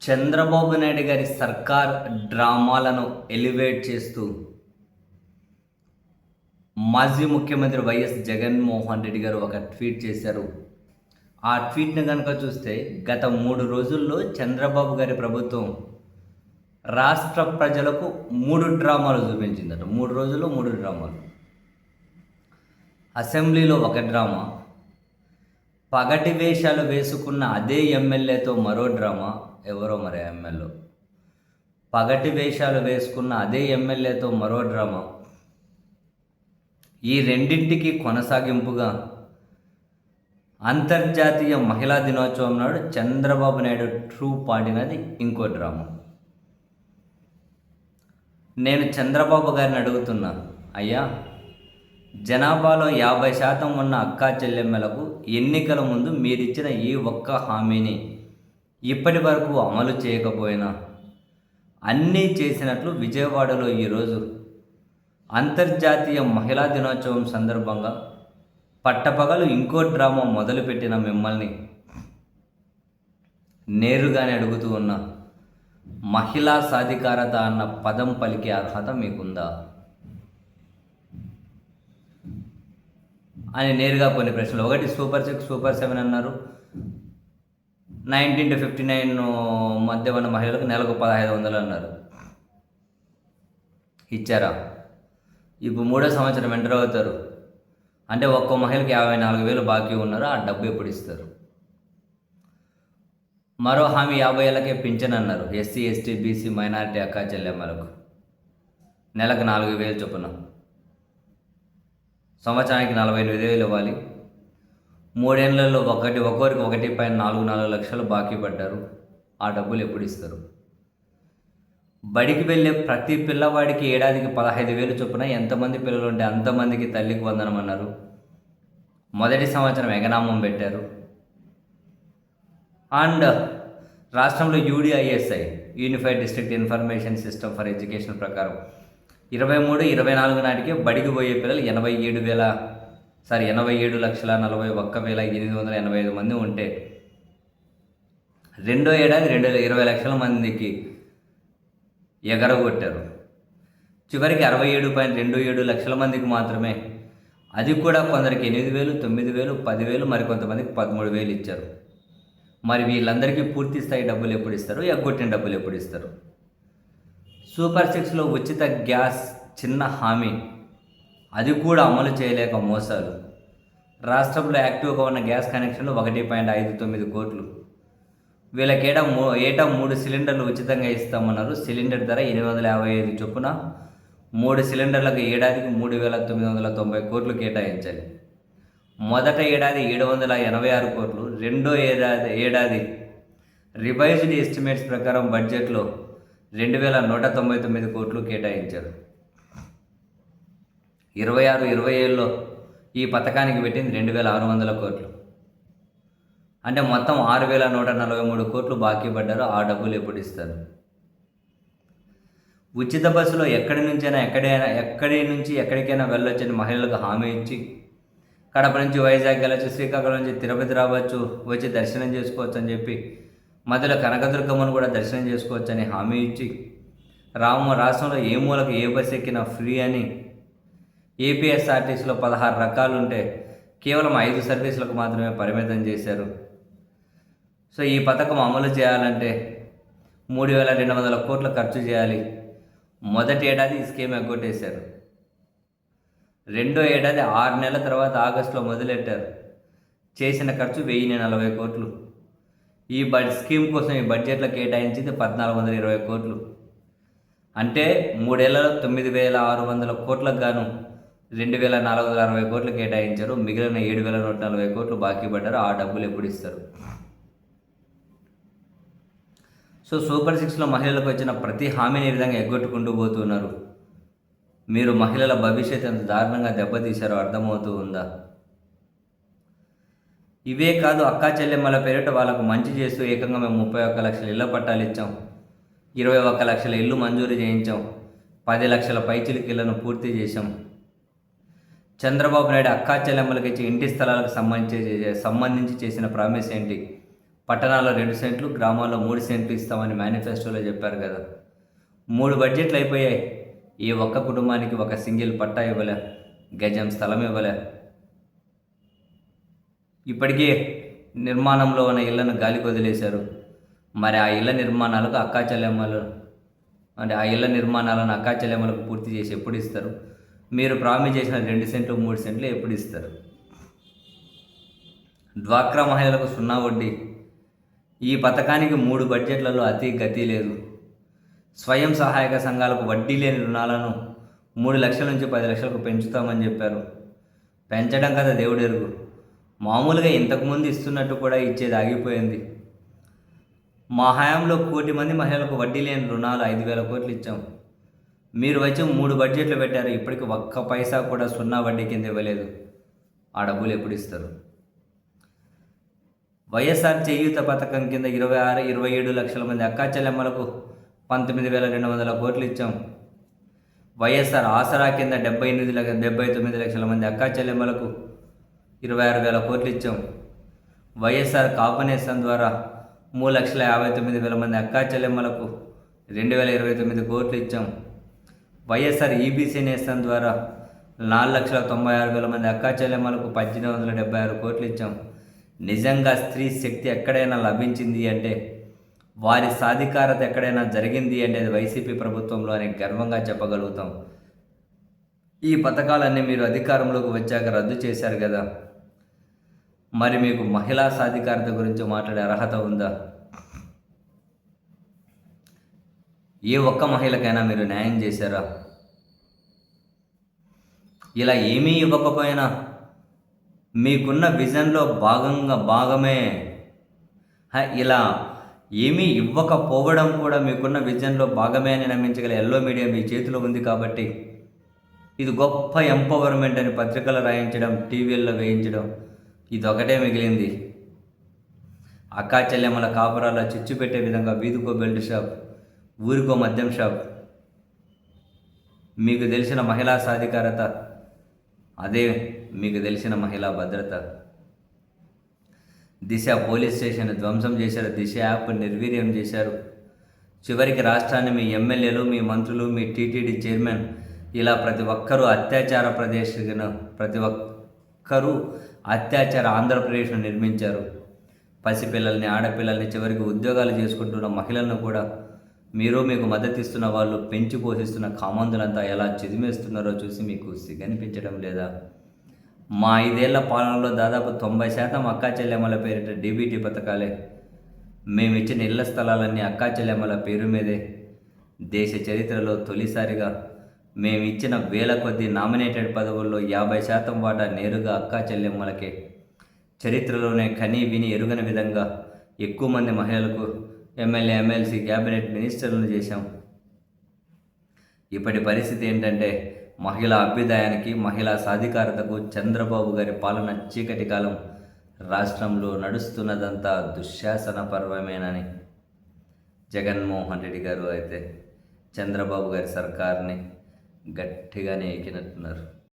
చంద్రబాబు నాయుడు గారి సర్కార్ డ్రామాలను ఎలివేట్ చేస్తూ మాజీ ముఖ్యమంత్రి వైఎస్ జగన్మోహన్ రెడ్డి గారు ఒక ట్వీట్ చేశారు. ఆ ట్వీట్ని కనుక చూస్తే గత 3 రోజుల్లో చంద్రబాబు గారి ప్రభుత్వం రాష్ట్ర ప్రజలకు 3 డ్రామాలు చూపించిందట. 3 రోజుల్లో 3 డ్రామాలు. అసెంబ్లీలో ఒక డ్రామా, పగటి వేషాలు వేసుకున్న అదే ఎమ్మెల్యేతో మరో డ్రామా. ఎవరో మరి ఎమ్మెల్యే పగటి వేషాలు వేసుకున్న అదే ఎమ్మెల్యేతో మరో డ్రామా. ఈ రెండింటికి కొనసాగింపుగా అంతర్జాతీయ మహిళా దినోత్సవం నాడు చంద్రబాబు నాయుడు ట్రూ పాడినది ఇంకో డ్రామా. నేను చంద్రబాబు గారిని అడుగుతున్నా, అయ్యా, జనాభాలో 50% ఉన్న అక్కా చెల్లెమ్మలకు ఎన్నికల ముందు మీరిచ్చిన ఈ ఒక్క హామీని ఇప్పటి వరకు అమలు చేయకపోయినా అన్నీ చేసినట్లు విజయవాడలో ఈరోజు అంతర్జాతీయ మహిళా దినోత్సవం సందర్భంగా పట్టపగలు ఇంకో డ్రామా మొదలుపెట్టిన మిమ్మల్ని నేరుగానే అడుగుతూ ఉన్నా, మహిళా సాధికారత అన్న పదం పలికే అర్హత మీకుందా అని నేరుగా కొన్ని ప్రశ్నలు. ఒకటి, సూపర్ 6, సూపర్ 7 అన్నారు. 19 to 59 మధ్య ఉన్న మహిళలకు నెలకు 1500 అన్నారు. ఇచ్చారా? ఇప్పుడు 3వ సంవత్సరం ఎంటర్ అవుతారు అంటే ఒక్కో మహిళకి 54,000 బాకీ ఉన్నారు. ఆ డబ్బు ఎప్పుడు ఇస్తారు? మరో హామీ 50 ఏళ్ళకే పింఛన్ అన్నారు. ఎస్సీ, ఎస్టీ, బీసీ, మైనారిటీ అక్కా చెల్లెమ్మలకు నెలకు 4,000 చొప్పున, సంవత్సరానికి 48,000 ఇవ్వాలి. 3 ఏళ్లలో ఒక్కొరికి 1.44 లక్షలు బాకీ పడ్డారు. ఆ డబ్బులు ఎప్పుడు ఇస్తారు? బడికి వెళ్ళే ప్రతి పిల్లవాడికి ఏడాదికి 15,000 చొప్పున ఎంతమంది పిల్లలు ఉంటే అంతమందికి తల్లికి వందనం అన్నారు. మొదటి సంవత్సరం ఎగనామం పెట్టారు. అండ్ రాష్ట్రంలో UDISE, unified district information system for education ప్రకారం 23-24 నాటికి బడికి పోయే పిల్లలు 87,41,885 మంది ఉంటే రెండో ఏడాది 20 లక్షల మందికి ఎగరగొట్టారు. చివరికి 67.27 లక్షల మందికి మాత్రమే, అది కూడా కొందరికి 8,000, 9,000, 10,000, మరికొంతమందికి 13,000 ఇచ్చారు. మరి వీళ్ళందరికీ పూర్తి స్థాయి డబ్బులు ఎప్పుడు ఇస్తారు? ఎగ్గొట్టిన డబ్బులు ఎప్పుడు ఇస్తారు? సూపర్ 6లో ఉచిత గ్యాస్ చిన్న హామీ, అది కూడా అమలు చేయలేక మోసాలు. రాష్ట్రంలో యాక్టివ్గా ఉన్న గ్యాస్ కనెక్షన్లు 1.59 కోట్లు. వీళ్ళకేటా ఏటా 3 సిలిండర్లు ఉచితంగా ఇస్తామన్నారు. సిలిండర్ ధర 855 చొప్పున 3 సిలిండర్లకు ఏడాదికి 3,990 కోట్లు కేటాయించాలి. మొదట ఏడాది 786 కోట్లు, రెండో ఏడాది రివైజ్డ్ ఎస్టిమేట్స్ ప్రకారం బడ్జెట్లో 2,199 కోట్లు కేటాయించారు. 26-27లో ఈ పథకానికి పెట్టింది 2,600 కోట్లు. అంటే మొత్తం 6,143 కోట్లు బాకీ పడ్డారు. ఆ డబ్బులు ఎప్పుడు ఇస్తారు? ఉచిత బస్సులో ఎక్కడి నుంచి ఎక్కడికైనా వెళ్ళొచ్చని మహిళలకు హామీ ఇచ్చి, కడప నుంచి వైజాగ్ వెళ్ళచ్చు, శ్రీకాకుళం నుంచి తిరుపతి రావచ్చు, వచ్చి దర్శనం చేసుకోవచ్చు అని చెప్పి, మధ్యలో కనకదుర్గమ్మను కూడా దర్శనం చేసుకోవచ్చని హామీ ఇచ్చి, రాష్ట్రంలో ఏ మూలకు ఏ బస్సు ఎక్కినా ఫ్రీ అని, ఏపీఎస్ఆర్టీసీలో 16 రకాలు ఉంటే కేవలం 5 సర్వీసులకు మాత్రమే పరిమితం చేశారు. సో ఈ పథకం అమలు చేయాలంటే 3,200 కోట్లు ఖర్చు చేయాలి. మొదటి ఏడాది ఈ స్కీమ్ ఎగ్గొట్టేశారు. రెండో ఏడాది 6 నెలల తర్వాత ఆగస్టులో మొదలెట్టారు. చేసిన ఖర్చు 1,040 కోట్లు. ఈ స్కీమ్ కోసం ఈ బడ్జెట్లో కేటాయించింది 1,420 కోట్లు. అంటే 3 ఏళ్లలో 9,600 కోట్లకు గాను 2,460 కోట్లు కేటాయించారు. మిగిలిన 7,140 కోట్లు బాకీ పడ్డారు. ఆ డబ్బులు ఎప్పుడు ఇస్తారు? సో సూపర్ 6లో మహిళలకు వచ్చిన ప్రతి హామీని ఈ విధంగా ఎగ్గొట్టుకుంటూ పోతున్నారు. మీరు మహిళల భవిష్యత్తు ఎంత దారుణంగా దెబ్బతీశారో అర్థమవుతూ ఉందా? ఇవే కాదు, అక్కా చెల్లెమ్మల పేరిట వాళ్ళకు మంచి చేస్తూ ఏకంగా మేము 31 లక్షల ఇళ్ల పట్టాలు ఇచ్చాం, 21 లక్షల ఇల్లు మంజూరు చేయించాం, 10 లక్షల పైచిలుకు ఇళ్లను పూర్తి చేశాం. చంద్రబాబు నాయుడు అక్కా చెల్లెమ్మలకు ఇచ్చే ఇంటి స్థలాలకు సంబంధించి చేసిన ప్రామిస్ ఏంటి? పట్టణాల్లో 2 సెంట్లు, గ్రామాల్లో 3 సెంట్లు ఇస్తామని మేనిఫెస్టోలో చెప్పారు కదా. 3 బడ్జెట్లు అయిపోయాయి. ఏ ఒక్క కుటుంబానికి ఒక సింగిల్ పట్టా ఇవ్వలే, గజం స్థలం ఇవ్వలే. ఇప్పటికే నిర్మాణంలో ఉన్న ఇళ్లను గాలికి వదిలేశారు. మరి ఆ ఇళ్ల నిర్మాణాలకు ఆ ఇళ్ల నిర్మాణాలను అక్కాచెల్లెమ్మలకు పూర్తి చేసి ఎప్పుడు ఇస్తారు? మీరు ప్రామిస్ చేసిన 2 సెంట్లు 3 సెంట్లు ఎప్పుడు ఇస్తారు? డ్వాక్రా మహిళలకు 0 వడ్డీ. ఈ పథకానికి 3 బడ్జెట్లలో అతి గతి లేదు. స్వయం సహాయక సంఘాలకు వడ్డీ లేని రుణాలను 3 లక్షల నుంచి 10 లక్షలకు పెంచుతామని చెప్పారు. పెంచడం కదా దేవుడెరుగు. మామూలుగా ఇంతకుముందు ఇస్తున్నట్టు కూడా ఇచ్చేది ఆగిపోయింది. మా హయాంలో 1 కోటి మంది మహిళలకు వడ్డీ లేని రుణాలు 5,000 కోట్లు ఇచ్చాం. మీరు వచ్చి 3 బడ్జెట్లు పెట్టారు. ఇప్పటికి ఒక్క పైసా కూడా 0 వడ్డీ కింద ఇవ్వలేదు. ఆ డబ్బులు ఎప్పుడు ఇస్తారు? వైఎస్ఆర్ చేయూత పథకం కింద 27 లక్షల మంది అక్కాచెల్లెమ్మలకు 19,200 కోట్లు ఇచ్చాం. వైఎస్ఆర్ ఆసరా కింద 79 లక్షల మంది అక్కాచెల్లెమ్మలకు 26,000 కోట్లు ఇచ్చాం. వైఎస్ఆర్ కాపునేస్తం ద్వారా 3,59,000 మంది అక్కాచెల్లెమ్మలకు 2,029 కోట్లు ఇచ్చాం. వైఎస్ఆర్ ఈబీసీ నేస్తం ద్వారా 4,96,000 మంది అక్కాచెల్లెమ్మలకు 1,876 కోట్లు ఇచ్చాం. నిజంగా స్త్రీ శక్తి ఎక్కడైనా లభించింది అంటే, వారి సాధికారత ఎక్కడైనా జరిగింది అంటే అది వైసీపీ ప్రభుత్వంలో అని గర్వంగా చెప్పగలుగుతాం. ఈ పథకాలన్నీ మీరు అధికారంలోకి వచ్చాక రద్దు చేశారు కదా. మరి మీకు మహిళా సాధికారత గురించి మాట్లాడే అర్హత ఉందా? ఏ ఒక్క మహిళకైనా మీరు న్యాయం చేశారా? ఇలా ఏమీ ఇవ్వకపోయినా మీకున్న విజన్లో భాగమే ఇలా ఏమీ ఇవ్వకపోవడం కూడా మీకున్న విజన్లో భాగమే అని నమ్మించగల ఎల్లో మీడియా మీ చేతిలో ఉంది కాబట్టి ఇది గొప్ప ఎంపవర్మెంట్ అని పత్రికలు రాయించడం, టీవీల్లో వేయించడం, ఇదొకటే మిగిలింది. అక్కాచెల్లెమ్మల కాపురాల్లో చిచ్చు పెట్టే విధంగా వీధికో బెల్ట్ షాప్, ఊరికో మద్యం షాప్. మీకు తెలిసిన మహిళా సాధికారత అదే మీకు తెలిసిన మహిళా భద్రత. దిశ పోలీస్ స్టేషన్ ధ్వంసం చేశారు. దిశ యాప్ నిర్వీర్యం చేశారు. చివరికి రాష్ట్రాన్ని మీ ఎమ్మెల్యేలు, మీ మంత్రులు, మీ టీటీడీ చైర్మన్ ఇలా ప్రతి ఒక్కరూ అత్యాచార ఆంధ్రప్రదేశ్ను నిర్మించారు. పసిపిల్లల్ని, ఆడపిల్లల్ని, చివరికి ఉద్యోగాలు చేసుకుంటున్న మహిళలను కూడా మీకు మద్దతు ఇస్తున్న వాళ్ళు పెంచి పోషిస్తున్న కామందులంతా ఎలా చిదిమేస్తున్నారో చూసి మీకు సిగ్గనిపించడం లేదా? మా 5 ఏళ్ల పాలనలో దాదాపు 90% అక్కాచెల్లెమ్మల పేరిట డీబీటీ పథకాలే. మేమిచ్చిన ఇళ్ల స్థలాలన్నీ అక్కాచెల్లెమ్మల పేరు మీదే. దేశ చరిత్రలో తొలిసారిగా మేమిచ్చిన వేల కొద్ది నామినేటెడ్ పదవుల్లో 50% వాటా నేరుగా అక్కాచెల్లెమ్మలకే. చరిత్రలోనే కనీ విని ఎరుగని విధంగా ఎక్కువ మంది మహిళలకు ఎమ్మెల్యే, ఎమ్మెల్సీ, క్యాబినెట్ మినిస్టర్లను చేశాం. ఇప్పటి పరిస్థితి ఏంటంటే, మహిళా అభ్యుదయానికి, మహిళా సాధికారతకు చంద్రబాబు గారి పాలన చీకటి కాలం. రాష్ట్రంలో నడుస్తున్నదంతా దుశ్శాసన పర్వమేనని జగన్మోహన్ రెడ్డి గారు అయితే చంద్రబాబు గారి సర్కార్ని గట్టిగానే ఎక్కినట్టున్నారు.